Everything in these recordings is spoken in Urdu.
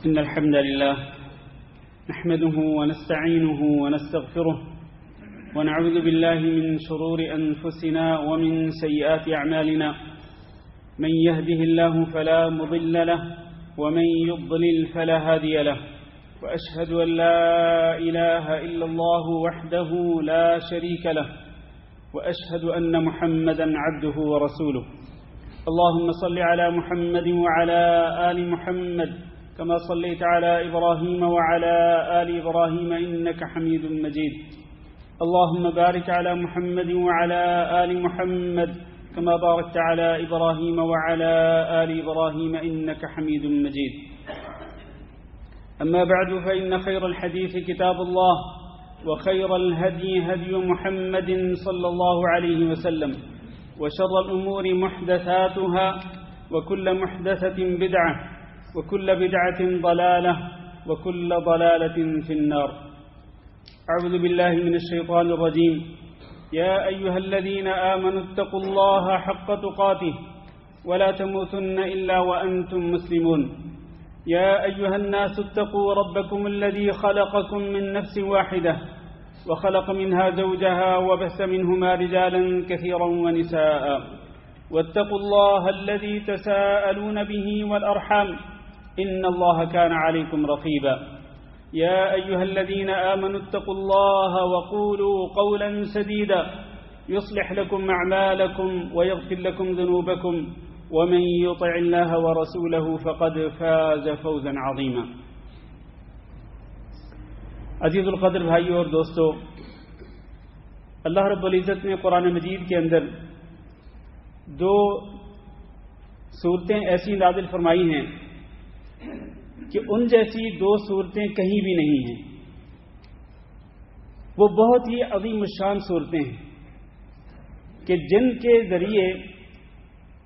إن الحمد لله نحمده ونستعينه ونستغفره ونعوذ بالله من شرور أنفسنا ومن سيئات أعمالنا من يهده الله فلا مضل له ومن يضلل فلا هادي له وأشهد أن لا إله إلا الله وحده لا شريك له وأشهد أن محمدا عبده ورسوله اللهم صل على محمد وعلى آل محمد كما صليت على إبراهيم وعلى آل إبراهيم إنك حميد مجيد اللهم بارك على محمد وعلى آل محمد كما باركت على إبراهيم وعلى آل إبراهيم إنك حميد مجيد أما بعد فإن خير الحديث كتاب الله وخير الهدي هدي محمد صلى الله عليه وسلم وشر الأمور محدثاتها وكل محدثة بدعة وكل بدعة ضلالة وكل ضلالة في النار أعوذ بالله من الشيطان الرجيم يا أيها الذين آمنوا اتقوا الله حق تقاته ولا تموتن إلا وأنتم مسلمون يا أيها الناس اتقوا ربكم الذي خلقكم من نفس واحدة وخلق منها زوجها وبث منهما رجالا كثيرا ونساء واتقوا الله الذي تساءلون به والأرحام إن الله كان عليكم رقيبا يا أيها الذين آمنوا اتقوا الله وقولوا قولا سديدا يصلح لكم أعمالكم ويغفر لكم ذنوبكم ومن يطع الله ورسوله فقد فاز فوزا عظيما عزیز القدر بھائیو اور دوستو، اللہ رب العزت نے قرآن مجید کے اندر دو صورتیں ایسی نازل فرمائی ہیں کہ ان جیسی دو صورتیں کہیں بھی نہیں ہیں۔ وہ بہت ہی عظیم الشان صورتیں ہیں کہ جن کے ذریعے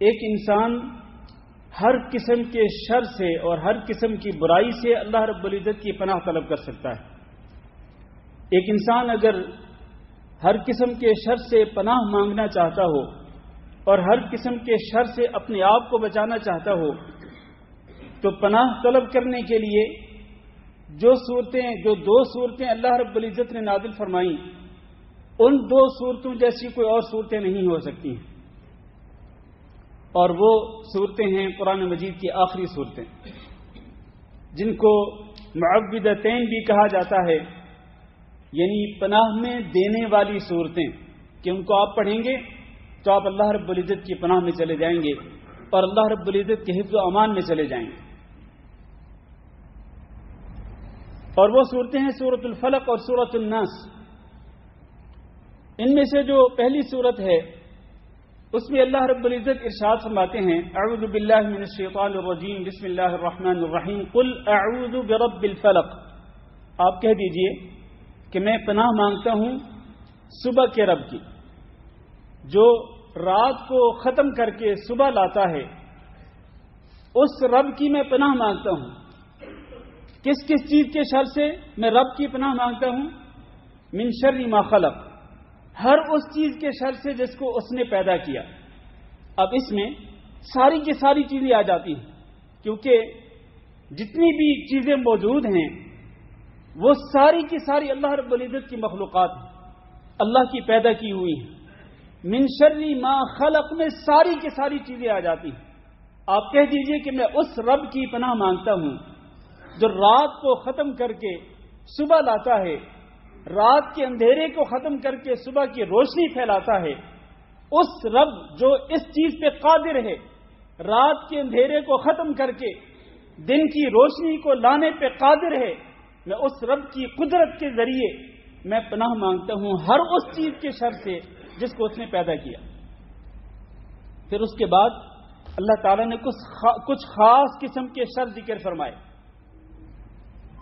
ایک انسان ہر قسم کے شر سے اور ہر قسم کی برائی سے اللہ رب العزت کی پناہ طلب کر سکتا ہے۔ ایک انسان اگر ہر قسم کے شر سے پناہ مانگنا چاہتا ہو اور ہر قسم کے شر سے اپنے آپ کو بچانا چاہتا ہو تو پناہ طلب کرنے کے لیے جو دو صورتیں اللہ رب العزت نے نازل فرمائیں، ان دو صورتوں جیسی کوئی اور صورتیں نہیں ہو سکتی ہیں، اور وہ صورتیں ہیں قرآن مجید کی آخری صورتیں جن کو معوذتین بھی کہا جاتا ہے، یعنی پناہ میں دینے والی صورتیں، کہ ان کو آپ پڑھیں گے تو آپ اللہ رب العزت کی پناہ میں چلے جائیں گے اور اللہ رب العزت کے حفظ و امان میں چلے جائیں گے۔ اور وہ صورتیں ہیں سورۃ الفلق اور سورۃ الناس۔ ان میں سے جو پہلی صورت ہے اس میں اللہ رب العزت ارشاد فرماتے ہیں، اعوذ باللہ من الشیطان الرجیم بسم اللہ الرحمن الرحیم قل اعوذ برب الفلق، آپ کہہ دیجئے کہ میں پناہ مانگتا ہوں صبح کے رب کی، جو رات کو ختم کر کے صبح لاتا ہے، اس رب کی میں پناہ مانگتا ہوں۔ کس کس چیز کے شر سے میں رب کی پناہ مانگتا ہوں؟ من شر ما خلق، ہر اس چیز کے شر سے جس کو اس نے پیدا کیا۔ اب اس میں ساری کی ساری چیزیں آ جاتی ہیں، کیونکہ جتنی بھی چیزیں موجود ہیں وہ ساری کی ساری اللہ رب العزت کی مخلوقات ہیں، اللہ کی پیدا کی ہوئی ہیں۔ من شر ما خلق میں ساری کی ساری چیزیں آ جاتی ہیں۔ آپ کہہ دیجئے کہ میں اس رب کی پناہ مانگتا ہوں جو رات کو ختم کر کے صبح لاتا ہے، رات کے اندھیرے کو ختم کر کے صبح کی روشنی پھیلاتا ہے، اس رب جو اس چیز پہ قادر ہے، رات کے اندھیرے کو ختم کر کے دن کی روشنی کو لانے پہ قادر ہے، میں اس رب کی قدرت کے ذریعے میں پناہ مانگتا ہوں ہر اس چیز کے شر سے جس کو اس نے پیدا کیا۔ پھر اس کے بعد اللہ تعالیٰ نے کچھ خاص قسم کے شر ذکر فرمائے۔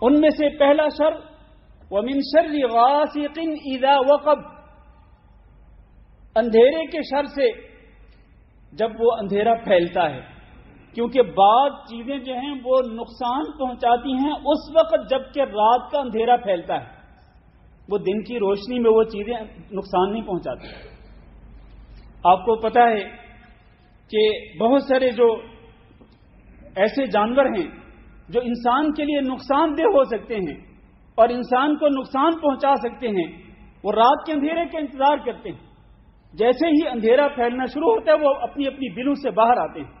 ان میں سے پہلا شر وَمِن شَرِّ غَاسِقٍ إِذَا وَقَبَ، اندھیرے کے شر سے جب وہ اندھیرا پھیلتا ہے، کیونکہ بعض چیزیں جو ہیں وہ نقصان پہنچاتی ہیں اس وقت جب کہ رات کا اندھیرا پھیلتا ہے، وہ دن کی روشنی میں وہ چیزیں نقصان نہیں پہنچاتی۔ آپ کو پتہ ہے کہ بہت سارے جو ایسے جانور ہیں جو انسان کے لیے نقصان دہ ہو سکتے ہیں اور انسان کو نقصان پہنچا سکتے ہیں، وہ رات کے اندھیرے کا انتظار کرتے ہیں. جیسے ہی اندھیرا پھیلنا شروع ہوتا ہے وہ اپنی اپنی بلوں سے باہر آتے ہیں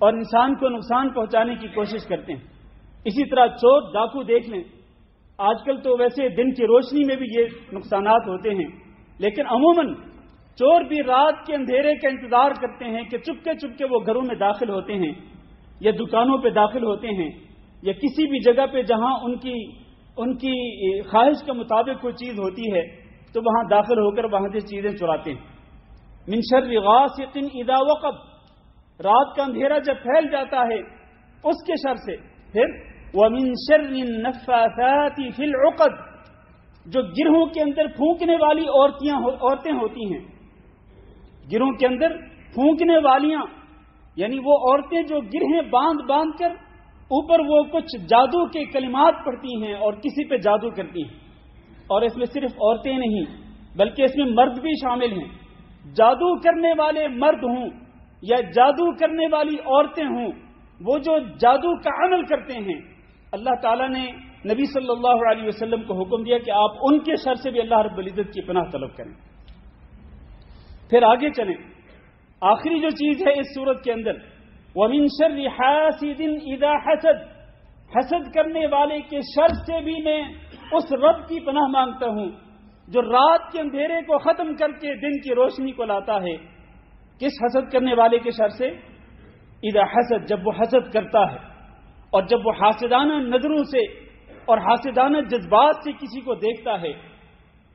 اور انسان کو نقصان پہنچانے کی کوشش کرتے ہیں. اسی طرح چور ڈاکو دیکھ لیں، آج کل تو ویسے دن کی روشنی میں بھی یہ نقصانات ہوتے ہیں، لیکن عموماً چور بھی رات کے اندھیرے کا انتظار کرتے ہیں کہ چپکے چپکے وہ گھروں میں داخل ہوتے ہیں یا دکانوں پہ داخل ہوتے ہیں یا کسی بھی جگہ پہ جہاں ان کی خواہش کے مطابق کوئی چیز ہوتی ہے تو وہاں داخل ہو کر وہاں سے چیزیں چراتے ہیں. من شر غاسق اذا وقب، رات کا اندھیرا جب پھیل جاتا ہے اس کے شر سے. پھر ومن شر النفاثات فی العقد، جو گرہوں کے اندر پھونکنے والی عورتیں ہوتی ہیں، گرہوں کے اندر پھونکنے والیاں، یعنی وہ عورتیں جو گرہیں باندھ کر اوپر وہ کچھ جادو کے کلمات پڑھتی ہیں اور کسی پہ جادو کرتی ہیں. اور اس میں صرف عورتیں نہیں بلکہ اس میں مرد بھی شامل ہیں. جادو کرنے والے مرد ہوں یا جادو کرنے والی عورتیں ہوں، وہ جو جادو کا عمل کرتے ہیں، اللہ تعالیٰ نے نبی صلی اللہ علیہ وسلم کو حکم دیا کہ آپ ان کے شر سے بھی اللہ رب العزت کی پناہ طلب کریں. پھر آگے چلیں، آخری جو چیز ہے اس سورت کے اندر، وَمِن شَرِّ حَاسِدٍ إِذَا حَسَدَ، حسد کرنے والے کے شر سے بھی میں اس رب کی پناہ مانگتا ہوں جو رات کے اندھیرے کو ختم کر کے دن کی روشنی کو لاتا ہے. کس حسد کرنے والے کے شر سے؟ اذا حسد، جب وہ حسد کرتا ہے اور جب وہ حاسدانہ نظروں سے اور حاسدانہ جذبات سے کسی کو دیکھتا ہے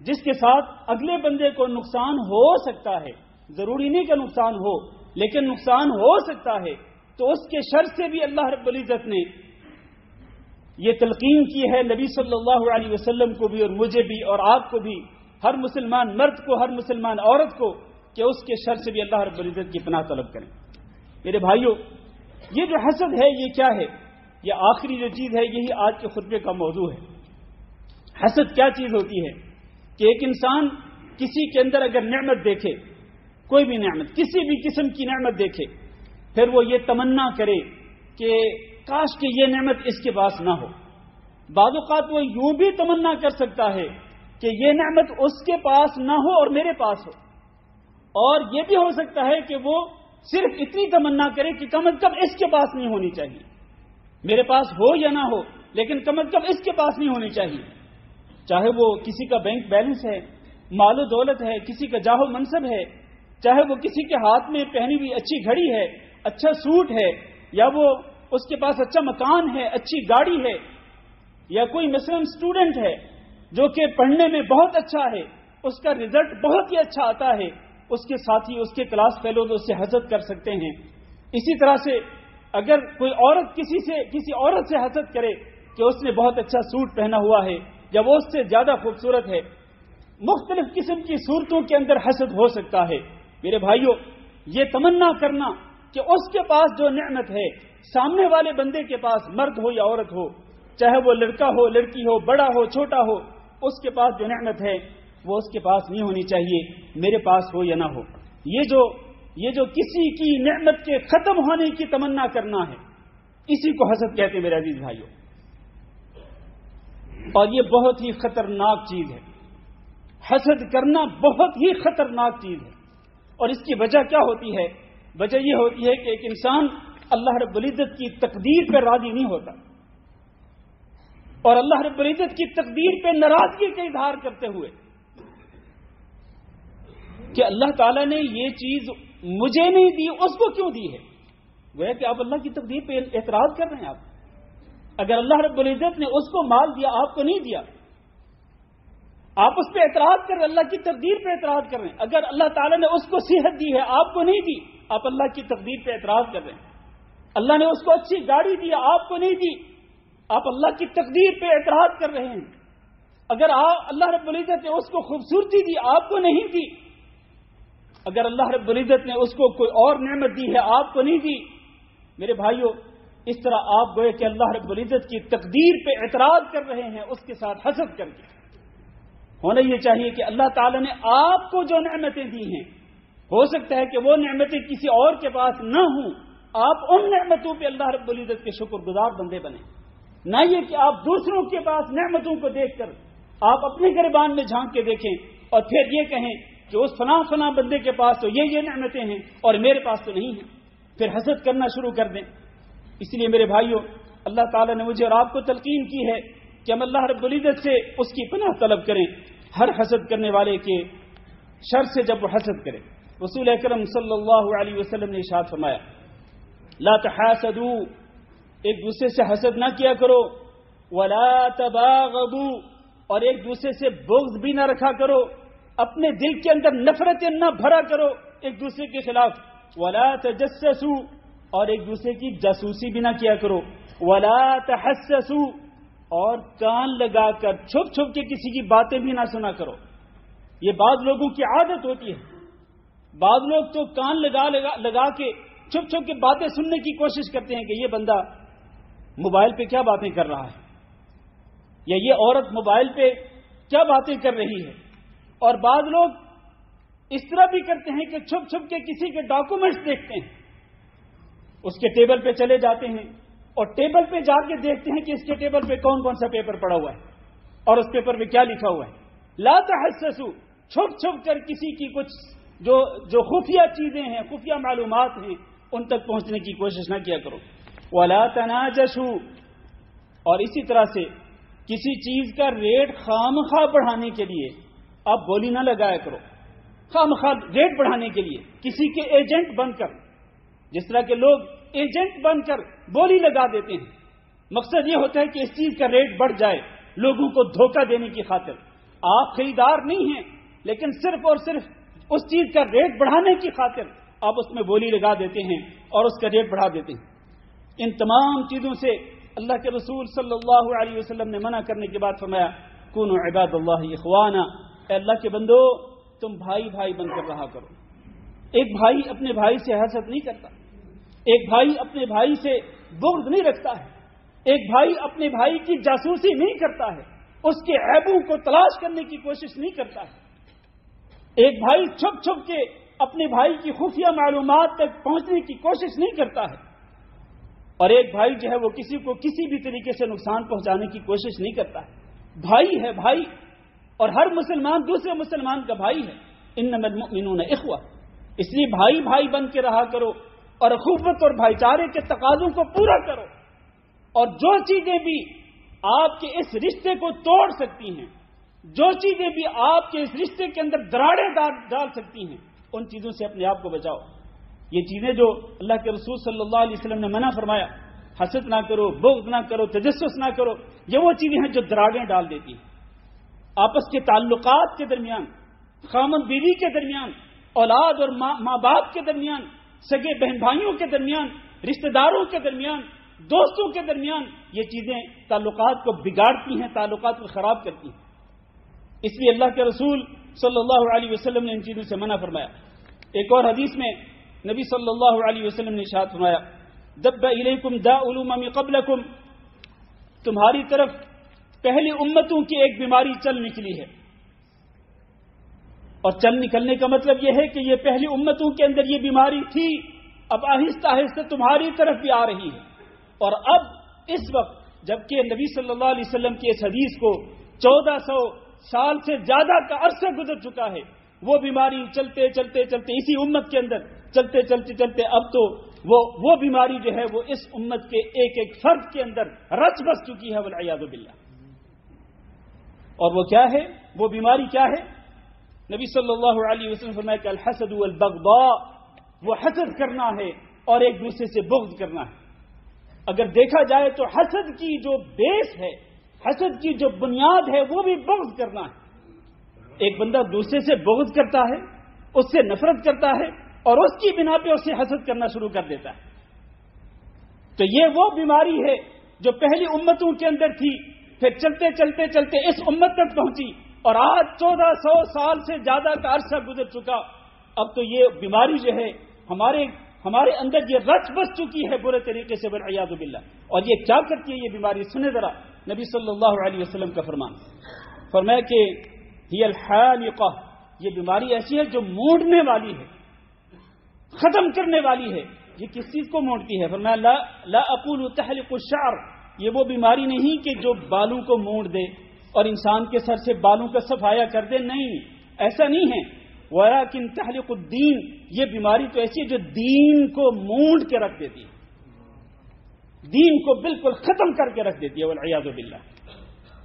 جس کے ساتھ اگلے بندے کو نقصان ہو سکتا ہے، ضروری نہیں کہ نقصان ہو لیکن نقصان ہو سکتا ہے، تو اس کے شر سے بھی اللہ رب العزت نے یہ تلقین کی ہے نبی صلی اللہ علیہ وسلم کو بھی اور مجھے بھی اور آپ کو بھی، ہر مسلمان مرد کو، ہر مسلمان عورت کو، کہ اس کے شر سے بھی اللہ رب العزت کی پناہ طلب کریں. میرے بھائیوں، یہ جو حسد ہے یہ کیا ہے؟ یہ آخری جو چیز ہے یہی آج کے خطبے کا موضوع ہے. حسد کیا چیز ہوتی ہے کہ ایک انسان کسی کے اندر اگر نعمت دیکھے، کوئی بھی نعمت، کسی بھی قسم کی نعمت دیکھے، پھر وہ یہ تمنا کرے کہ کاش کہ یہ نعمت اس کے پاس نہ ہو. بعض اوقات وہ یوں بھی تمنا کر سکتا ہے کہ یہ نعمت اس کے پاس نہ ہو اور میرے پاس ہو، اور یہ بھی ہو سکتا ہے کہ وہ صرف اتنی تمنا کرے کہ کم از کم اس کے پاس نہیں ہونی چاہیے، میرے پاس ہو یا نہ ہو لیکن کم از کم اس کے پاس نہیں ہونی چاہیے. چاہے وہ کسی کا بینک بیلنس ہے، مال و دولت ہے، کسی کا جاہ و منصب ہے، چاہے وہ کسی کے ہاتھ میں پہنی ہوئی اچھی گھڑی ہے، اچھا سوٹ ہے، یا وہ اس کے پاس اچھا مکان ہے، اچھی گاڑی ہے، یا کوئی مثلا اسٹوڈنٹ ہے جو کہ پڑھنے میں بہت اچھا ہے، اس کا رزلٹ بہت ہی اچھا آتا ہے، اس کے ساتھی، اس کے کلاس فیلو تو اس سے حسد کر سکتے ہیں. اسی طرح سے اگر کوئی عورت کسی عورت سے حسد کرے کہ اس نے بہت اچھا سوٹ پہنا ہوا ہے یا وہ اس سے زیادہ خوبصورت ہے، مختلف قسم کی صورتوں کے اندر حسد ہو سکتا ہے. میرے بھائیوں، یہ تمنا کرنا کہ اس کے پاس جو نعمت ہے سامنے والے بندے کے پاس، مرد ہو یا عورت ہو، چاہے وہ لڑکا ہو، لڑکی ہو، بڑا ہو، چھوٹا ہو، اس کے پاس جو نعمت ہے وہ اس کے پاس نہیں ہونی چاہیے، میرے پاس ہو یا نہ ہو. یہ جو کسی کی نعمت کے ختم ہونے کی تمنا کرنا ہے، اسی کو حسد کہتے ہیں میرے عزیز بھائیوں. اور یہ بہت ہی خطرناک چیز ہے. حسد کرنا بہت ہی خطرناک چیز ہے. اور اس کی وجہ کیا ہوتی ہے؟ وجہ یہ ہوتی ہے کہ ایک انسان اللہ رب العزت کی تقدیر پر راضی نہیں ہوتا اور اللہ رب العزت کی تقدیر پہ ناراضگی کا اظہار کرتے ہوئے کہ اللہ تعالیٰ نے یہ چیز مجھے نہیں دی، اس کو کیوں دی ہے؟ وہ ہے کہ آپ اللہ کی تقدیر پہ اعتراض کر رہے ہیں. اگر اللہ رب العزت نے اس کو مال دیا، آپ کو نہیں دیا، آپ اس پہ اعتراض کر رہے ہیں، اللہ کی تقدیر پہ اعتراض کر رہے ہیں. اگر اللہ تعالیٰ نے اس کو صحت دی ہے، آپ کو نہیں دی، آپ اللہ کی تقدیر پہ اعتراض کر رہے ہیں. اللہ نے اس کو اچھی گاڑی دی، آپ کو نہیں دی، آپ اللہ کی تقدیر پہ اعتراض کر رہے ہیں. اگر اللہ رب العزت نے اس کو خوبصورتی دی، آپ کو نہیں دی، اگر اللہ رب العزت نے اس کو کوئی اور نعمت دی ہے، آپ کو نہیں دی، میرے بھائیوں، اس طرح آپ گوئے کہ اللہ رب العزت کی تقدیر پہ اعتراض کر رہے ہیں، اس کے ساتھ حسد کر کے. ہونا یہ چاہیے کہ اللہ تعالیٰ نے آپ کو جو نعمتیں دی ہیں، ہو سکتا ہے کہ وہ نعمتیں کسی اور کے پاس نہ ہوں، آپ ان نعمتوں پہ اللہ رب العزت کے شکر گزار بندے بنے، نہ یہ کہ آپ دوسروں کے پاس نعمتوں کو دیکھ کر آپ اپنے گریبان میں جھانک کے دیکھیں اور پھر یہ کہیں کہ اس فلاں بندے کے پاس تو یہ نعمتیں ہیں اور میرے پاس تو نہیں ہیں، پھر حسد کرنا شروع کر دیں۔ اس لیے میرے بھائیوں، اللہ تعالیٰ نے مجھے اور آپ کو تلقین کی ہے کہ ہم اللہ رب العزت سے اس کی پناہ طلب کریں ہر حسد کرنے والے کے شر سے جب وہ حسد کرے۔ رسول اکرم صلی اللہ علیہ وسلم نے ارشاد فرمایا لا تحاسدوا، ایک دوسرے سے حسد نہ کیا کرو، ولا تباغضوا، اور ایک دوسرے سے بغض بھی نہ رکھا کرو، اپنے دل کے اندر نفرت نہ بھرا کرو ایک دوسرے کے خلاف، ولا تجسسوا، اور ایک دوسرے کی جاسوسی بھی نہ کیا کرو، ولا تحسسوا، اور کان لگا کر چھپ چھپ کے کسی کی باتیں بھی نہ سنا کرو۔ یہ بعض لوگوں کی عادت ہوتی ہے، بعض لوگ تو کان لگا کے چھپ چھپ کے باتیں سننے کی کوشش کرتے ہیں کہ یہ بندہ موبائل پہ کیا باتیں کر رہا ہے، یا یہ عورت موبائل پہ کیا باتیں کر رہی ہے۔ اور بعض لوگ اس طرح بھی کرتے ہیں کہ چھپ چھپ کے کسی کے ڈاکومنٹس دیکھتے ہیں، اس کے ٹیبل پہ چلے جاتے ہیں اور ٹیبل پہ جا کے دیکھتے ہیں کہ اس کے ٹیبل پہ کون کون سا پیپر پڑا ہوا ہے اور اس پیپر پہ کیا لکھا ہوا ہے۔ لا تحسسوا، چھپ چھپ کر کسی کی کچھ جو خفیہ چیزیں ہیں، خفیہ معلومات ہیں، ان تک پہنچنے کی کوشش نہ کیا کرو۔ ولا تناجشوا، اور اسی طرح سے کسی چیز کا ریٹ خامخواہ بڑھانے کے لیے آپ بولی نہ لگایا کرو، خامخواہ ریٹ بڑھانے کے لیے کسی کے ایجنٹ بن کر، جس طرح کے لوگ ایجنٹ بن کر بولی لگا دیتے ہیں، مقصد یہ ہوتا ہے کہ اس چیز کا ریٹ بڑھ جائے لوگوں کو دھوکہ دینے کی خاطر۔ آپ خریدار نہیں ہیں، لیکن صرف اور صرف اس چیز کا ریٹ بڑھانے کی خاطر آپ اس میں بولی لگا دیتے ہیں اور اس کا ریٹ بڑھا دیتے ہیں۔ ان تمام چیزوں سے اللہ کے رسول صلی اللہ علیہ وسلم نے منع کرنے کے بعد فرمایا کونوا عباد اللہ اخوانا، اے اللہ کے بندو تم بھائی بھائی بن کر رہا کرو۔ ایک بھائی اپنے بھائی سے حسد نہیں کرتا، ایک بھائی اپنے بھائی سے بغض نہیں رکھتا ہے، ایک بھائی اپنے بھائی کی جاسوسی نہیں کرتا ہے، اس کے عیبوں کو تلاش کرنے کی کوشش نہیں کرتا ہے، ایک بھائی چھپ چھپ کے اپنے بھائی کی خفیہ معلومات تک پہنچنے کی کوشش نہیں کرتا ہے، اور ایک بھائی جو ہے وہ کسی کو کسی بھی طریقے سے نقصان پہنچانے کی کوشش نہیں کرتا ہے۔ بھائی ہے بھائی، اور ہر مسلمان دوسرے مسلمان کا بھائی ہے۔ انما المؤمنون اخوہ، اس لیے بھائی بھائی بن کے رہا کرو اور اخوت اور بھائی چارے کے تقاضوں کو پورا کرو، اور جو چیزیں بھی آپ کے اس رشتے کو توڑ سکتی ہیں، جو چیزیں بھی آپ کے اس رشتے کے اندر دراڑیں ڈال سکتی ہیں، ان چیزوں سے اپنے آپ کو بچاؤ۔ یہ چیزیں جو اللہ کے رسول صلی اللہ علیہ وسلم نے منع فرمایا، حسد نہ کرو، بغض نہ کرو، تجسس نہ کرو، یہ وہ چیزیں ہیں جو دراڑیں ڈال دیتی ہیں آپس کے تعلقات کے درمیان، خامد بیوی کے درمیان، اولاد اور ماں باپ کے درمیان، سگے بہن بھائیوں کے درمیان، رشتہ داروں کے درمیان، دوستوں کے درمیان۔ یہ چیزیں تعلقات کو بگاڑتی ہیں، تعلقات کو خراب کرتی ہیں۔ اس لیے اللہ کے رسول صلی اللہ علیہ وسلم نے ان چیزوں سے منع فرمایا۔ ایک اور حدیث میں نبی صلی اللہ علیہ وسلم نے ارشاد فرمایا دب الیکم داء الامم قبلکم، تمہاری طرف پہلی امتوں کی ایک بیماری چل نکلی ہے، اور چل نکلنے کا مطلب یہ ہے کہ یہ پہلی امتوں کے اندر یہ بیماری تھی، اب آہستہ آہستہ تمہاری طرف بھی آ رہی ہے۔ اور اب اس وقت جبکہ نبی صلی اللہ علیہ وسلم کی اس حدیث کو 1400 سال سے زیادہ کا عرصہ گزر چکا ہے، وہ بیماری چلتے چلتے چلتے اسی امت کے اندر چلتے چلتے چلتے اب تو وہ بیماری جو ہے وہ اس امت کے ایک ایک فرد کے اندر رچ بس چکی ہے، والعیاذ باللہ۔ اور وہ کیا ہے؟ وہ بیماری کیا ہے؟ نبی صلی اللہ علیہ وسلم فرمایا کہ الحسد والبغضاء، وہ حسد کرنا ہے اور ایک دوسرے سے بغض کرنا ہے۔ اگر دیکھا جائے تو حسد کی جو بیس ہے، حسد کی جو بنیاد ہے، وہ بھی بغض کرنا ہے۔ ایک بندہ دوسرے سے بغض کرتا ہے، اس سے نفرت کرتا ہے، اور اس کی بنا پہ اسے حسد کرنا شروع کر دیتا ہے۔ تو یہ وہ بیماری ہے جو پہلی امتوں کے اندر تھی، پھر چلتے چلتے چلتے اس امت تک پہنچی، اور آج 1400 سال سے زیادہ کا عرصہ گزر چکا۔ اب تو یہ بیماری جو ہے ہمارے اندر یہ رچ بس چکی ہے برے طریقے سے، والعیاذ باللہ۔ اور یہ کیا کرتی ہے یہ بیماری؟ سنیں ذرا نبی صلی اللہ علیہ وسلم کا فرمان، فرمایا کہ ہی الحالقہ، یہ بیماری ایسی ہے جو موڑنے والی ہے، ختم کرنے والی ہے، یہ کس چیز کو مونڈتی ہے؟ فرمایا لا اقول تحلق الشعر، یہ وہ بیماری نہیں کہ جو بالوں کو مونڈ دے اور انسان کے سر سے بالوں کا صفایا کر دے، نہیں، ایسا نہیں ہے۔ ولکن تحلق الدین، یہ بیماری تو ایسی ہے جو دین کو مونڈ کے رکھ دیتی ہے، دین کو بالکل ختم کر کے رکھ دیتی ہے، والعیاذ باللہ۔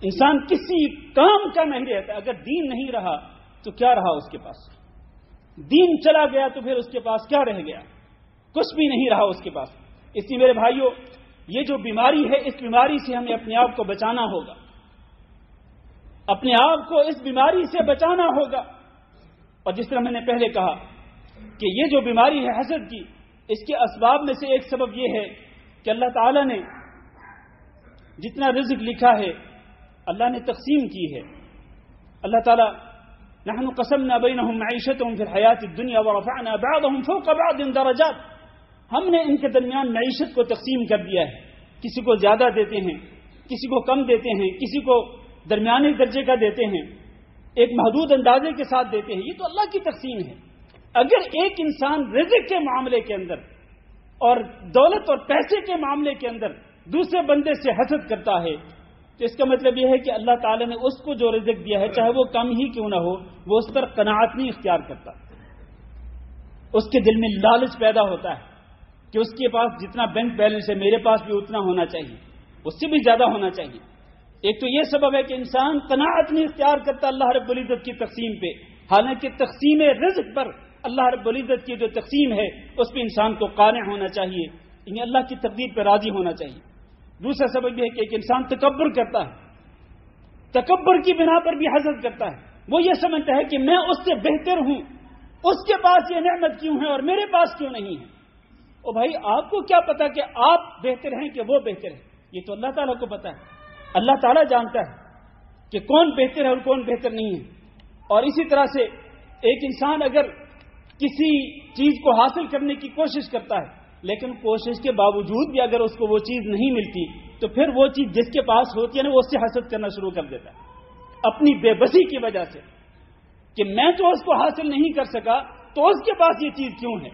انسان کسی کام کا نہیں رہتا، اگر دین نہیں رہا تو کیا رہا اس کے پاس؟ دین چلا گیا تو پھر اس کے پاس کیا رہ گیا؟ کچھ بھی نہیں رہا اس کے پاس۔ اس لیے میرے بھائیوں، یہ جو بیماری ہے، اس بیماری سے ہمیں اپنے آپ کو بچانا ہوگا، اپنے آپ کو اس بیماری سے بچانا ہوگا۔ اور جس طرح میں نے پہلے کہا کہ یہ جو بیماری ہے حسد کی، اس کے اسباب میں سے ایک سبب یہ ہے کہ اللہ تعالیٰ نے جتنا رزق لکھا ہے اللہ نے تقسیم کی ہے۔ اللہ تعالیٰ نحن قسمنا بینہم معیشتہم فی الحیات الدنیا ورفعنا بعضهم فوق بعض درجات، ہم نے ان کے درمیان معیشت کو تقسیم کر دیا ہے، کسی کو زیادہ دیتے ہیں، کسی کو کم دیتے ہیں، کسی کو درمیانے درجے کا دیتے ہیں، ایک محدود اندازے کے ساتھ دیتے ہیں۔ یہ تو اللہ کی تقسیم ہے۔ اگر ایک انسان رزق کے معاملے کے اندر اور دولت اور پیسے کے معاملے کے اندر دوسرے بندے سے حسد کرتا ہے تو اس کا مطلب یہ ہے کہ اللہ تعالیٰ نے اس کو جو رزق دیا ہے، چاہے وہ کم ہی کیوں نہ ہو، وہ اس پر قناعت نہیں اختیار کرتا، اس کے دل میں لالچ پیدا ہوتا ہے کہ اس کے پاس جتنا بینک بیلنس ہے میرے پاس بھی اتنا ہونا چاہیے، اس سے بھی زیادہ ہونا چاہیے۔ ایک تو یہ سبب ہے کہ انسان قناعت نہیں اختیار کرتا اللہ رب العزت کی تقسیم پہ، حالانکہ تقسیم رزق پر اللہ رب العزت کی جو تقسیم ہے اس پہ انسان کو قانع ہونا چاہیے، یعنی اللہ کی تقدیر پہ راضی ہونا چاہیے۔ دوسرا سبب یہ ہے کہ ایک انسان تکبر کرتا ہے، تکبر کی بنا پر بھی حسد کرتا ہے، وہ یہ سمجھتا ہے کہ میں اس سے بہتر ہوں، اس کے پاس یہ نعمت کیوں ہے اور میرے پاس کیوں نہیں ہے۔ او بھائی، آپ کو کیا پتا کہ آپ بہتر ہیں کہ وہ بہتر ہے؟ یہ تو اللہ تعالیٰ کو پتا ہے، اللہ تعالیٰ جانتا ہے کہ کون بہتر ہے اور کون بہتر نہیں ہے۔ اور اسی طرح سے ایک انسان اگر کسی چیز کو حاصل کرنے کی کوشش کرتا ہے لیکن کوشش کے باوجود بھی اگر اس کو وہ چیز نہیں ملتی تو پھر وہ چیز جس کے پاس ہوتی ہے نا وہ اس سے حسد کرنا شروع کر دیتا ہے، اپنی بے بسی کی وجہ سے کہ میں تو اس کو حاصل نہیں کر سکا تو اس کے پاس یہ چیز کیوں ہے،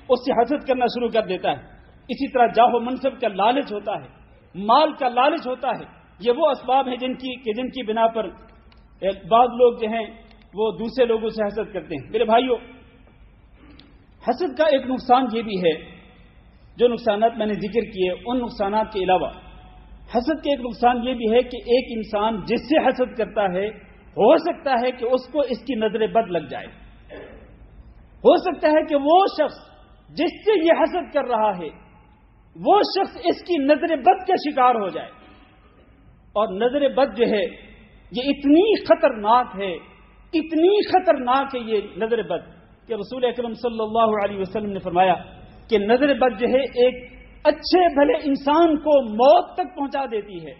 اس سے حسد کرنا شروع کر دیتا ہے۔ اسی طرح جاہ و منصب کا لالچ ہوتا ہے، مال کا لالچ ہوتا ہے، یہ وہ اسباب ہیں جن کی بنا پر بعض لوگ جو ہیں وہ دوسرے لوگوں سے حسد کرتے ہیں۔ میرے بھائیوں، حسد کا ایک نقصان یہ بھی ہے، جو نقصانات میں نے ذکر کیے ان نقصانات کے علاوہ حسد کا ایک نقصان یہ بھی ہے کہ ایک انسان جس سے حسد کرتا ہے ہو سکتا ہے کہ اس کو اس کی نظر بد لگ جائے، ہو سکتا ہے کہ وہ شخص جس سے یہ حسد کر رہا ہے وہ شخص اس کی نظر بد کا شکار ہو جائے۔ اور نظر بد جو ہے یہ اتنی خطرناک ہے، اتنی خطرناک ہے یہ نظر بد کہ رسول اکرم صلی اللہ علیہ وسلم نے فرمایا کہ نظر بد جو ہے ایک اچھے بھلے انسان کو موت تک پہنچا دیتی ہے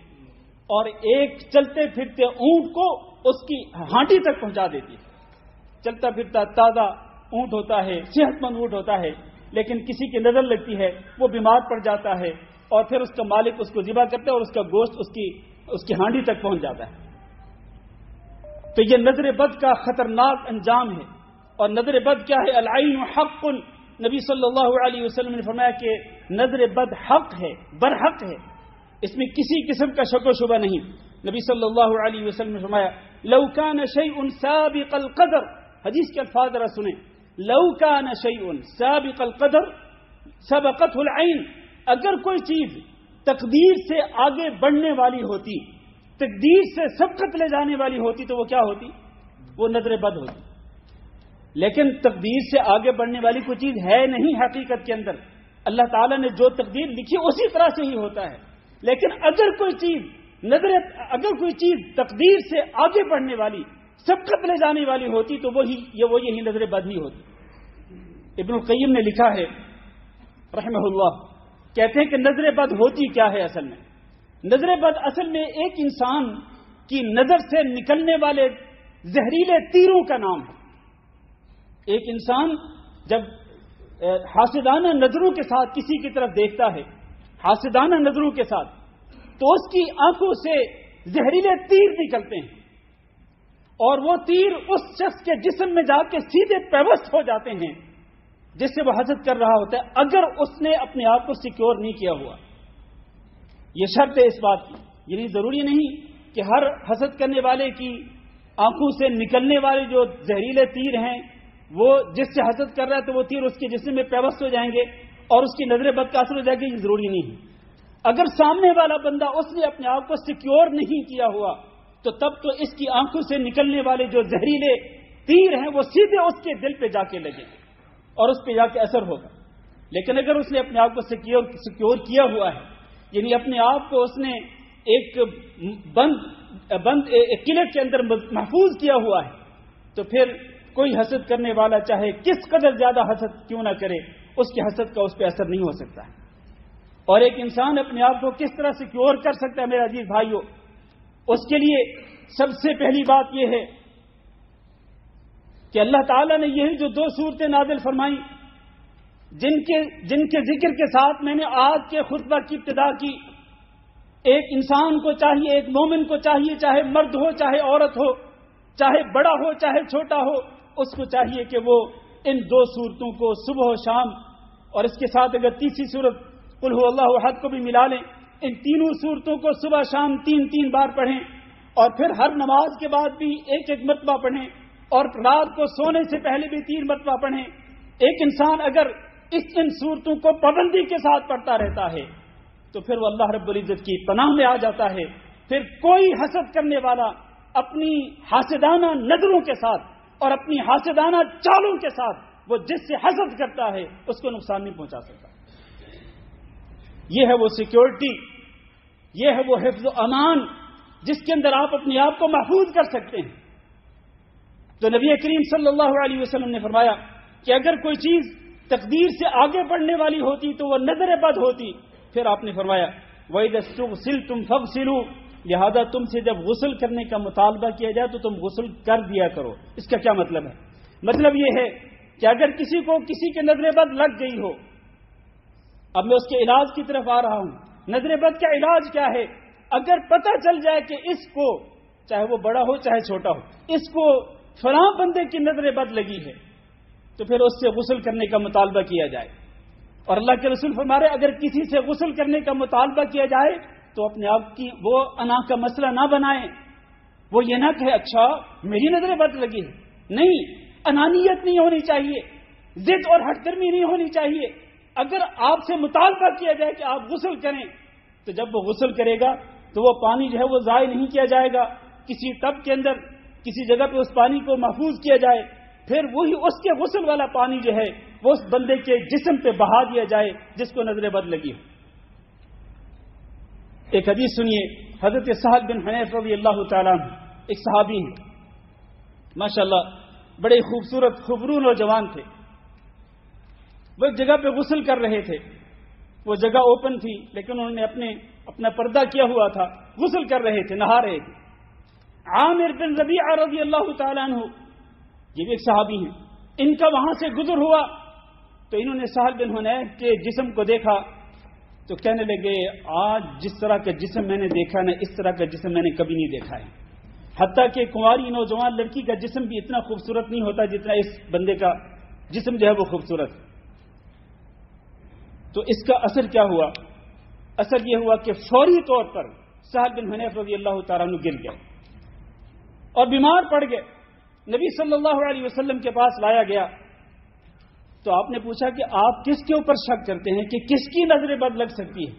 اور ایک چلتے پھرتے اونٹ کو اس کی ہانڈی تک پہنچا دیتی ہے۔ چلتا پھرتا تازہ اونٹ ہوتا ہے، صحت مند اونٹ ہوتا ہے، لیکن کسی کی نظر لگتی ہے وہ بیمار پڑ جاتا ہے اور پھر اس کا مالک اس کو ذبح کرتا ہے اور اس کا گوشت اس کی ہانڈی تک پہنچ جاتا ہے۔ تو یہ نظر بد کا خطرناک انجام ہے۔ اور نظر بد کیا ہے؟ العین حق، نبی صلی اللہ علیہ وسلم نے فرمایا کہ نظر بد حق ہے، برحق ہے، اس میں کسی قسم کا شک و شبہ نہیں۔ نبی صلی اللہ علیہ وسلم نے فرمایا لو کان شیء سابق القدر، حدیث کے الفاظ ذرا سنیں، لو کان شیء سابق القدر سبقته العین، اگر کوئی چیز تقدیر سے آگے بڑھنے والی ہوتی، تقدیر سے سبقت لے جانے والی ہوتی تو وہ کیا ہوتی؟ وہ نظر بد ہوتی۔ لیکن تقدیر سے آگے بڑھنے والی کوئی چیز ہے نہیں حقیقت کے اندر، اللہ تعالیٰ نے جو تقدیر لکھی اسی طرح سے ہی ہوتا ہے۔ لیکن اگر کوئی چیز تقدیر سے آگے بڑھنے والی، سبقت لے جانے والی ہوتی تو یہی نظر بد ہی ہوتی۔ ابن القیم نے لکھا ہے رحمہ اللہ، کہتے ہیں کہ نظر بد ہوتی کیا ہے اصل میں؟ نظر بد اصل میں ایک انسان کی نظر سے نکلنے والے زہریلے تیروں کا نام ہے۔ ایک انسان جب حاسدانہ نظروں کے ساتھ کسی کی طرف دیکھتا ہے، حاسدانہ نظروں کے ساتھ، تو اس کی آنکھوں سے زہریلے تیر نکلتے ہیں اور وہ تیر اس شخص کے جسم میں جا کے سیدھے پیوست ہو جاتے ہیں، جس سے وہ حسد کر رہا ہوتا ہے، اگر اس نے اپنے آپ کو سیکیور نہیں کیا ہوا، یہ شرط ہے اس بات کی، یعنی ضروری نہیں کہ ہر حسد کرنے والے کی آنکھوں سے نکلنے والے جو زہریلے تیر ہیں وہ جس سے حسد کر رہا ہے تو وہ تیر اس کے جسم میں پیوست ہو جائیں گے اور اس کی نظر بد کا اثر ہو جائے گی، یہ ضروری نہیں ہے۔ اگر سامنے والا بندہ اس نے اپنے آپ کو سیکیور نہیں کیا ہوا تو تب تو اس کی آنکھوں سے نکلنے والے جو زہریلے تیر ہیں وہ سیدھے اس کے دل پہ جا کے لگیں گے اور اس پہ جا کے اثر ہوگا۔ لیکن اگر اس نے اپنے آپ کو سیکیور کیا ہوا ہے، یعنی اپنے آپ کو اس نے ایک بند قلعے کے اندر محفوظ کیا ہوا ہے، تو پھر کوئی حسد کرنے والا چاہے کس قدر زیادہ حسد کیوں نہ کرے، اس کی حسد کا اس پہ اثر نہیں ہو سکتا ہے۔ اور ایک انسان اپنے آپ کو کس طرح سیکیور کر سکتا ہے میرے عزیز بھائیوں، اس کے لیے سب سے پہلی بات یہ ہے کہ اللہ تعالیٰ نے یہی جو 2 سورتیں نازل فرمائیں جن کے ذکر کے ساتھ میں نے آج کے خطبہ کی ابتدا کی، ایک انسان کو چاہیے، ایک مومن کو چاہیے، چاہے مرد ہو چاہے عورت ہو، چاہے بڑا ہو چاہے چھوٹا ہو، اس کو چاہیے کہ وہ ان 2 سورتوں کو صبح و شام، اور اس کے ساتھ اگر تیسری سورت قل هو اللہ احد کو بھی ملا لیں، ان تینوں سورتوں کو صبح شام 3 بار پڑھیں، اور پھر ہر نماز کے بعد بھی ایک مرتبہ پڑھیں، اور رات کو سونے سے پہلے بھی 3 مرتبہ پڑھیں۔ ایک انسان اگر ان سورتوں کو پابندی کے ساتھ پڑھتا رہتا ہے تو پھر وہ اللہ رب العزت کی پناہ میں آ جاتا ہے۔ پھر کوئی حسد کرنے والا اپنی حاسدانہ نظروں کے ساتھ اور اپنی حاسدانہ چالوں کے ساتھ وہ جس سے حسد کرتا ہے اس کو نقصان نہیں پہنچا سکتا۔ یہ ہے وہ سیکیورٹی، یہ ہے وہ حفظ و امان جس کے اندر آپ اپنے آپ کو محفوظ کر سکتے ہیں۔ تو نبی کریم صلی اللہ علیہ وسلم نے فرمایا کہ اگر کوئی چیز تقدیر سے آگے بڑھنے والی ہوتی تو وہ نظر بد ہوتی۔ پھر آپ نے فرمایا وَإِذَا اسْتُغْسِلْتُمْ فَاغْسِلُوا، لہذا تم سے جب غسل کرنے کا مطالبہ کیا جائے تو تم غسل کر دیا کرو۔ اس کا کیا مطلب ہے؟ مطلب یہ ہے کہ اگر کسی کو کسی کے نظر بد لگ گئی ہو، اب میں اس کے علاج کی طرف آ رہا ہوں۔ نظر بد کا علاج کیا ہے؟ اگر پتہ چل جائے کہ اس کو، چاہے وہ بڑا ہو چاہے چھوٹا ہو، اس کو فلاں بندے کی نظر بد لگی ہے تو پھر اس سے غسل کرنے کا مطالبہ کیا جائے۔ اور اللہ کے رسول فرما رہے اگر کسی سے غسل کرنے کا مطالبہ کیا جائے تو اپنے آپ کی وہ انا کا مسئلہ نہ بنائیں، وہ یہ نہ کہے اچھا میری نظر بد لگی ہے۔ نہیں، انانیت نہیں ہونی چاہیے، ضد اور ہٹ درمی نہیں ہونی چاہیے۔ اگر آپ سے مطالبہ کیا جائے کہ آپ غسل کریں تو جب وہ غسل کرے گا تو وہ پانی جو ہے وہ ضائع نہیں کیا جائے گا، کسی ٹب کے اندر کسی جگہ پہ اس پانی کو محفوظ کیا جائے، پھر وہی اس کے غسل والا پانی جو ہے وہ اس بندے کے جسم پہ بہا دیا جائے جس کو نظر بد لگی ہو۔ ایک حدیث سنیے، حضرت سہل بن حنیف رضی اللہ تعالیٰ عنہ ایک صحابی ہیں، ماشاءاللہ بڑے خوبصورت خوبرو نوجوان تھے۔ وہ ایک جگہ پہ غسل کر رہے تھے، وہ جگہ اوپن تھی لیکن انہوں نے اپنا پردہ کیا ہوا تھا، غسل کر رہے تھے، نہا رہے تھے۔ عامر بن ربیعہ رضی اللہ تعالیٰ عنہ، یہ بھی ایک صحابی ہیں، ان کا وہاں سے گزر ہوا تو انہوں نے سہل بن حنیف کے جسم کو دیکھا تو کہنے لگے آج جس طرح کا جسم میں نے دیکھا نا، اس طرح کا جسم میں نے کبھی نہیں دیکھا ہے۔ حتیٰ کہ کنواری نوجوان لڑکی کا جسم بھی اتنا خوبصورت نہیں ہوتا جتنا اس بندے کا جسم جو ہے وہ خوبصورت ہے۔ تو اس کا اثر کیا ہوا؟ اثر یہ ہوا کہ فوری طور پر سہل بن حنیف رضی اللہ تعالیٰ عنہ گر گئے اور بیمار پڑ گئے۔ نبی صلی اللہ علیہ وسلم کے پاس لایا گیا تو آپ نے پوچھا کہ آپ کس کے اوپر شک کرتے ہیں کہ کس کی نظر بد لگ سکتی ہے؟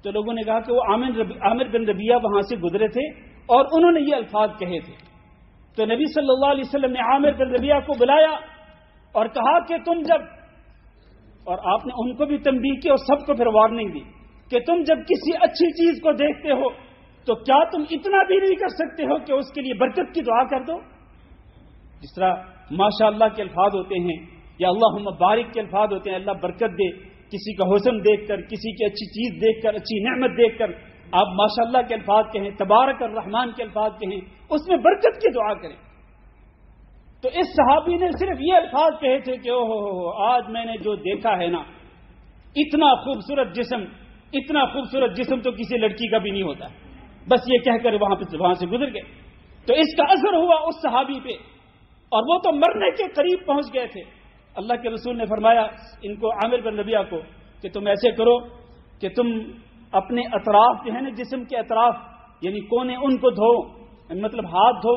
تو لوگوں نے کہا کہ وہ عامر بن ربیعہ وہاں سے گزرے تھے اور انہوں نے یہ الفاظ کہے تھے۔ تو نبی صلی اللہ علیہ وسلم نے عامر بن ربیعہ کو بلایا اور کہا کہ تم جب، اور آپ نے ان کو بھی تنبیہ کی اور سب کو پھر وارننگ دی کہ تم جب کسی اچھی چیز کو دیکھتے ہو تو کیا تم اتنا بھی نہیں کر سکتے ہو کہ اس کے لیے برکت کی دعا کر دو؟ جس طرح ماشاء اللہ کے الفاظ ہوتے ہیں یا اللہم بارک کے الفاظ ہوتے ہیں، اللہ برکت دے، کسی کا حسن دیکھ کر، کسی کی اچھی چیز دیکھ کر، اچھی نعمت دیکھ کر آپ ماشاء اللہ کے الفاظ کہیں، تبارک الرحمن کے الفاظ کہیں، اس میں برکت کی دعا کریں۔ تو اس صحابی نے صرف یہ الفاظ کہے تھے کہ آج میں نے جو دیکھا ہے نا، اتنا خوبصورت جسم تو کسی لڑکی کا بھی نہیں ہوتا، بس یہ کہہ کر وہاں سے گزر گئے۔ تو اس کا اثر ہوا اس صحابی پہ اور وہ تو مرنے کے قریب پہنچ گئے تھے۔ اللہ کے رسول نے فرمایا ان کو، عامر بن ربیعہ کو، کہ تم ایسے کرو کہ تم اپنے اطراف جو ہے نا، جسم کے اطراف یعنی کونے، ان کو دھو، مطلب ہاتھ دھو،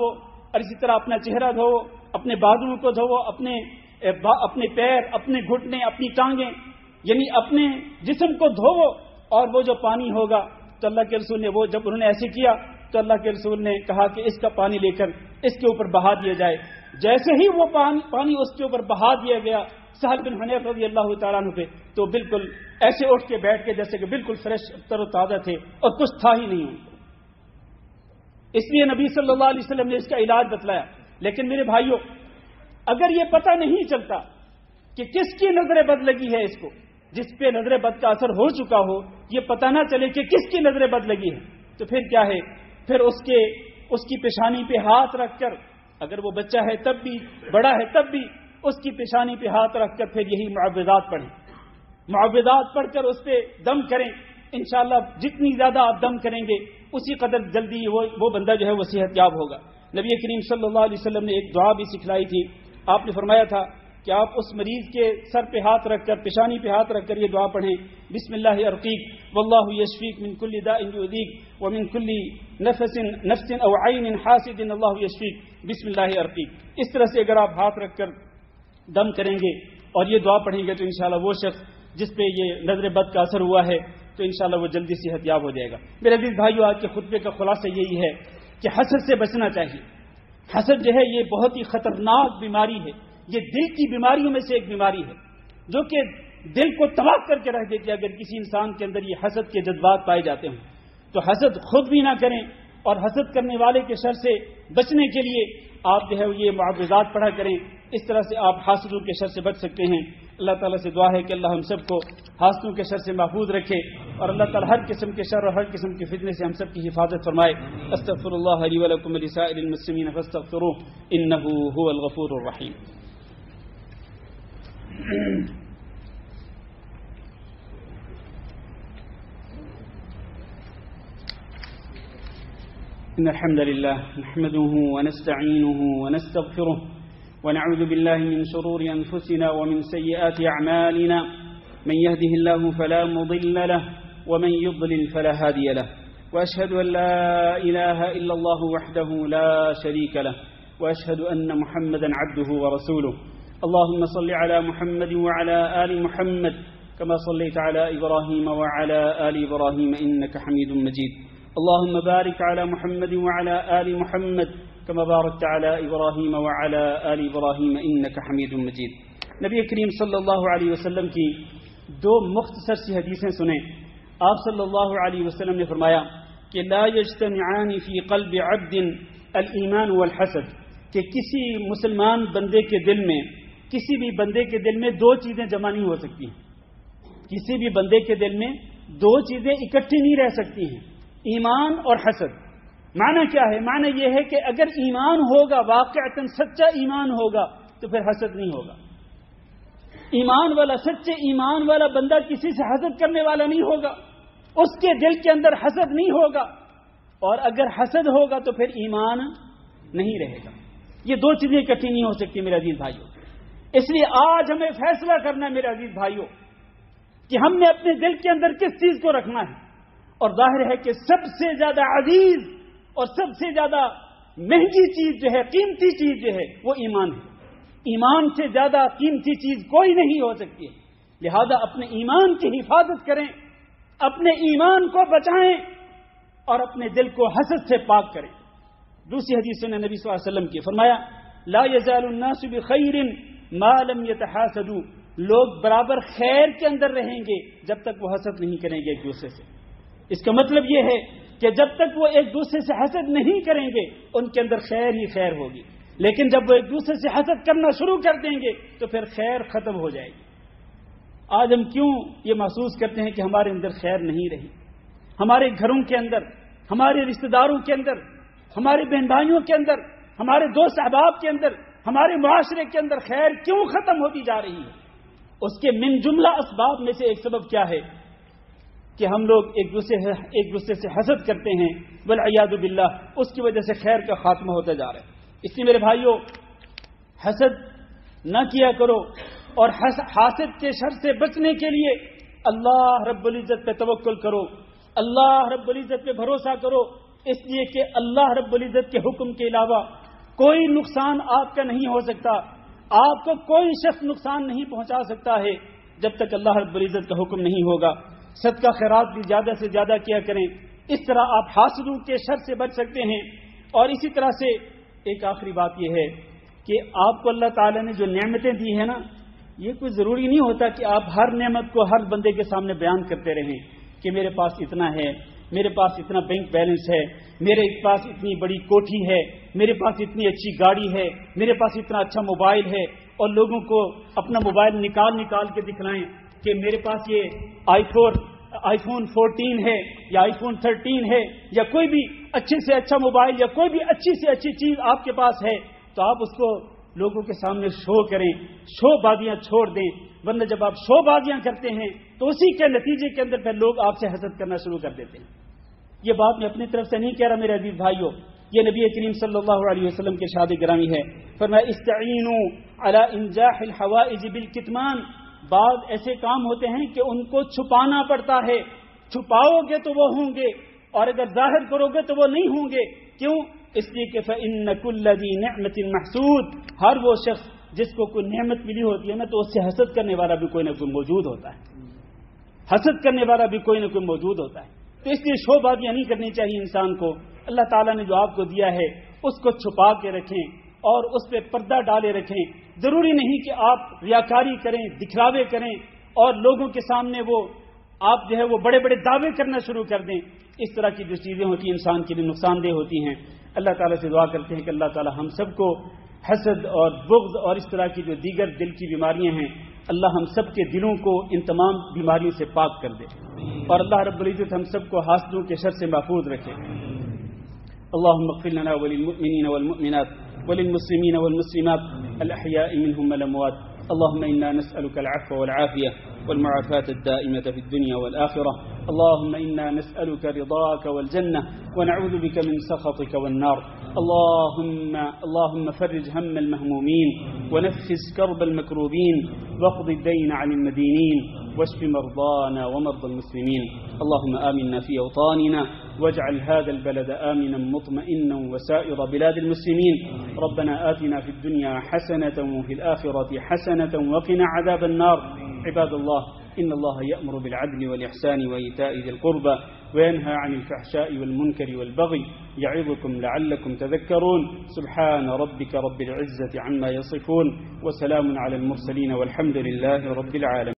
اور اسی طرح اپنا چہرہ دھو، اپنے بازوؤں کو دھو، اپنے پیر، اپنے گھٹنے، اپنی ٹانگیں، یعنی اپنے جسم کو دھو، اور وہ جو پانی ہوگا، تو اللہ کے رسول نے وہ جب انہوں نے ایسے کیا تو اللہ کے رسول نے کہا کہ اس کا پانی لے کر اس کے اوپر بہا دیا جائے۔ جیسے ہی وہ پانی اس کے اوپر بہا دیا گیا سہل بن حنیف رضی اللہ تعالیٰ عنہ پہ، تو بالکل ایسے اٹھ کے بیٹھ کے جیسے کہ بالکل فریش تر و تازہ تھے اور کچھ تھا ہی نہیں ان کو۔ اس لیے نبی صلی اللہ علیہ وسلم نے اس کا علاج بتلایا۔ لیکن میرے بھائیوں، اگر یہ پتہ نہیں چلتا کہ کس کی نظر بد لگی ہے، اس کو جس پہ نظر بد کا اثر ہو چکا ہو، یہ پتہ نہ چلے کہ کس کی نظر بد لگی ہے، تو پھر کیا ہے، پھر اس کی پیشانی پہ ہاتھ رکھ کر، اگر وہ بچہ ہے تب بھی، بڑا ہے تب بھی، اس کی پیشانی پہ ہاتھ رکھ کر پھر یہی معوذات پڑھیں، معوذات پڑھ کر اس پہ دم کریں۔ انشاءاللہ جتنی زیادہ آپ دم کریں گے اسی قدر جلدی وہ بندہ جو ہے وہ صحت یاب ہوگا۔ نبی کریم صلی اللہ علیہ وسلم نے ایک دعا بھی سکھلائی تھی۔ آپ نے فرمایا تھا کہ آپ اس مریض کے سر پہ ہاتھ رکھ کر، پیشانی پہ ہاتھ رکھ کر یہ دعا پڑھیں، بسم اللہ ارقیک واللہ یشفیک من کل داء یؤذیک ومن کل نفس او عین حاسد اللہ یشفیک بسم اللہ ارقیک۔ اس طرح سے اگر آپ ہاتھ رکھ کر دم کریں گے اور یہ دعا پڑھیں گے تو انشاءاللہ وہ شخص جس پہ یہ نظر بد کا اثر ہوا ہے تو انشاءاللہ وہ جلدی صحت یاب ہو جائے گا۔ میرے عزیز بھائیو، آج کے خطبے کا خلاصہ یہی ہے کہ حسد سے بچنا چاہیے۔ حسد جو ہے یہ بہت ہی خطرناک بیماری ہے، یہ دل کی بیماریوں میں سے ایک بیماری ہے جو کہ دل کو تباہ کر کے رکھ دیتی ہے۔ اگر کسی انسان کے اندر یہ حسد کے جذبات پائے جاتے ہیں تو حسد خود بھی نہ کریں، اور حسد کرنے والے کے شر سے بچنے کے لیے آپ جو ہے یہ معوذات پڑھا کریں۔ اس طرح سے آپ حاسدوں کے شر سے بچ سکتے ہیں۔ اللہ تعالیٰ سے دعا ہے کہ اللہ ہم سب کو حاسدوں کے شر سے محفوظ رکھے، اور اللہ تعالیٰ ہر قسم کے شر اور ہر قسم کی فتنے سے ہم سب کی حفاظت فرمائے۔ استغفر اللہ لی ولکم ولسائر المسلمین فاستغفروہ انہ هو الغفور الرحیم۔ إن الحمد لله نحمده ونستعينه ونستغفره ونعوذ بالله من شرور أنفسنا ومن سيئات أعمالنا، من يهده الله فلا مضل له ومن يضلل فلا هادي له، وأشهد أن لا إله إلا الله وحده لا شريك له، وأشهد أن محمدا عبده ورسوله۔ اللهم صل على محمد وعلى آل محمد كما صليت على إبراهيم وعلى آل إبراهيم إنك حميد مجيد۔ اللهم بارك على محمد وعلى آل محمد كما باركت على إبراهيم وعلى آل إبراهيم إنك حميد مجيد۔ نبی کریم صلی اللہ علیہ وسلم کی دو مختصر سی حدیثیں سنیں۔ آپ صلی اللہ علیہ وسلم نے فرمایا کہ لا يجتمعان في قلب عبد الایمان والحسد، کہ کسی مسلمان بندے کے دل میں، کسی بھی بندے کے دل میں دو چیزیں جمع نہیں ہو سکتی ہیں۔ کسی بھی بندے کے دل میں دو چیزیں اکٹھی نہیں رہ سکتی ہیں، ایمان اور حسد۔ معنی کیا ہے؟ معنی یہ ہے کہ اگر ایمان ہوگا، واقعتاً سچا ایمان ہوگا، تو پھر حسد نہیں ہوگا۔ ایمان والا، سچے ایمان والا بندہ کسی سے حسد کرنے والا نہیں ہوگا، اس کے دل کے اندر حسد نہیں ہوگا، اور اگر حسد ہوگا تو پھر ایمان نہیں رہے گا۔ یہ دو چیزیں اکٹھی نہیں ہو سکتی میرے عزیز بھائیوں۔ اس لیے آج ہمیں فیصلہ کرنا ہے میرے عزیز بھائیوں کہ ہم نے اپنے دل کے اندر کس چیز کو رکھنا ہے، اور ظاہر ہے کہ سب سے زیادہ عزیز اور سب سے زیادہ مہنگی چیز جو ہے، قیمتی چیز جو ہے، وہ ایمان ہے۔ ایمان سے زیادہ قیمتی چیز کوئی نہیں ہو سکتی ہے۔ لہذا اپنے ایمان کی حفاظت کریں، اپنے ایمان کو بچائیں، اور اپنے دل کو حسد سے پاک کریں۔ دوسری حدیث نے نبی صلی اللہ علیہ وسلم کی فرمایا لا يزال الناس بخیر ما لم يتحاسدوا، لوگ برابر خیر کے اندر رہیں گے جب تک وہ حسد نہیں کریں گے ایک دوسرے سے۔ اس کا مطلب یہ ہے کہ جب تک وہ ایک دوسرے سے حسد نہیں کریں گے ان کے اندر خیر ہی خیر ہوگی، لیکن جب وہ ایک دوسرے سے حسد کرنا شروع کر دیں گے تو پھر خیر ختم ہو جائے گی۔ آج ہم کیوں یہ محسوس کرتے ہیں کہ ہمارے اندر خیر نہیں رہی؟ ہمارے گھروں کے اندر، ہمارے رشتہ داروں کے اندر، ہمارے بہن بھائیوں کے اندر، ہمارے دوست احباب کے اندر، ہمارے معاشرے کے اندر خیر کیوں ختم ہوتی جا رہی ہے؟ اس کے من جملہ اسباب میں سے ایک سبب کیا ہے کہ ہم لوگ ایک دوسرے سے حسد کرتے ہیں، والعیاذ باللہ، اس کی وجہ سے خیر کا خاتمہ ہوتا جا رہا ہے۔ اس لیے میرے بھائیوں، حسد نہ کیا کرو، اور حاسد کے شر سے بچنے کے لیے اللہ رب العزت پہ توکل کرو، اللہ رب العزت پہ بھروسہ کرو، اس لیے کہ اللہ رب العزت کے حکم کے علاوہ کوئی نقصان آپ کا نہیں ہو سکتا، آپ کو کوئی شخص نقصان نہیں پہنچا سکتا ہے جب تک اللہ رب العزت کا حکم نہیں ہوگا۔ صدقہ خیرات بھی زیادہ سے زیادہ کیا کریں، اس طرح آپ حاسدوں کے شر سے بچ سکتے ہیں۔ اور اسی طرح سے ایک آخری بات یہ ہے کہ آپ کو اللہ تعالیٰ نے جو نعمتیں دی ہیں نا، یہ کوئی ضروری نہیں ہوتا کہ آپ ہر نعمت کو ہر بندے کے سامنے بیان کرتے رہیں کہ میرے پاس اتنا ہے، میرے پاس اتنا بینک بیلنس ہے، میرے پاس اتنی بڑی کوٹھی ہے، میرے پاس اتنی اچھی گاڑی ہے، میرے پاس اتنا اچھا موبائل ہے، اور لوگوں کو اپنا موبائل نکال کے دکھلائیں کہ میرے پاس یہ آئی فون 14 ہے یا آئی فون 13 ہے، یا کوئی بھی اچھے سے اچھا موبائل یا کوئی بھی اچھی سے اچھی چیز آپ کے پاس ہے، تو آپ اس کو لوگوں کے سامنے شو کریں، شو بازیاں چھوڑ دیں، ورنہ جب آپ شو بازیاں کرتے ہیں تو اسی کے نتیجے کے اندر پھر لوگ آپ سے حسد کرنا شروع کر دیتے ہیں۔ یہ بات میں اپنی طرف سے نہیں کہہ رہا میرے عزیز بھائیوں، یہ نبی کریم صلی اللہ علیہ وسلم کے ارشاد گرامی ہے، فرمایا استعینوا علی انجاح الحوائج بالکتمان۔ بعض ایسے کام ہوتے ہیں کہ ان کو چھپانا پڑتا ہے، چھپاؤ گے تو وہ ہوں گے، اور اگر ظاہر کرو گے تو وہ نہیں ہوں گے۔ کیوں؟ اس لیے کہ فإن كل ذی نعمت محسود، ہر وہ شخص جس کو کوئی نعمت ملی ہوتی ہے نا، تو اس سے حسد کرنے والا بھی کوئی نہ کوئی موجود ہوتا ہے، حسد کرنے والا بھی کوئی نہ کوئی موجود ہوتا ہے۔ تو اس لیے شو بازیاں نہیں کرنی چاہیے انسان کو۔ اللہ تعالیٰ نے جو آپ کو دیا ہے اس کو چھپا کے رکھیں اور اس پہ پردہ ڈالے رکھیں۔ ضروری نہیں کہ آپ ریاکاری کریں، دکھلاوے کریں، اور لوگوں کے سامنے وہ آپ جو ہے وہ بڑے بڑے دعوے کرنا شروع کر دیں۔ اس طرح کی جو چیزیں ہوتی ہیں انسان کے لیے نقصان دہ ہوتی ہیں۔ اللہ تعالیٰ سے دعا کرتے ہیں کہ اللہ تعالیٰ ہم سب کو حسد اور بغض اور اس طرح کی جو دیگر دل کی بیماریاں ہیں، اللہ ہم سب کے دلوں کو ان تمام بیماریوں سے پاک کر دے، اور اللہ رب العزت ہم سب کو حاسدوں کے شر سے محفوظ رکھے۔ اللهم اغفر لنا وللمؤمنين والمؤمنات وللمسلمين والمسلمات الأحياء منهم والأموات. اللهم إنا نسألك العفو والعافية والمعافاة الدائمة في الدنيا والآخرة. اللهم إنا نسألك رضاك والجنة ونعوذ بك من سخطك والنار. اللهم فرج هم المهمومين ونفس كرب المكروبين واقض الدين عن المدينين واشف مرضانا ومرضى المسلمين. اللهم آمنا في أوطاننا واجعل هذا البلد آمنا مطمئنا وسائر بلاد المسلمين. ربنا آتنا في الدنيا حسنة وفي الآخرة حسنة وقنا عذاب النار. عباد الله، إن الله يأمر بالعدل والإحسان وإيتاء ذي القربى وينهى عن الفحشاء والمنكر والبغي يعظكم لعلكم تذكرون. سبحان ربك رب العزة عما يصفون وسلام على المرسلين والحمد لله رب العالمين.